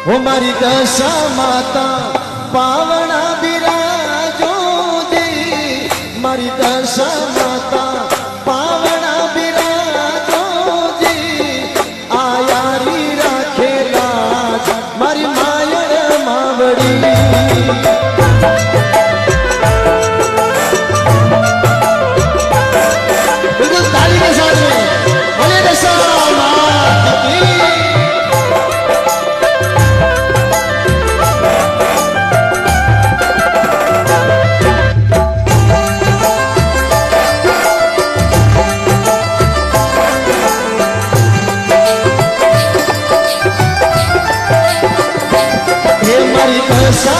हमारी दशा माता पावना बिराजो दे, मारी दशा माता पावना बिराजो दे, आयारी राखेला मारी मायर मावड़ी। बिल्कुल ताली के साथ में बोले दशा माता की। दशा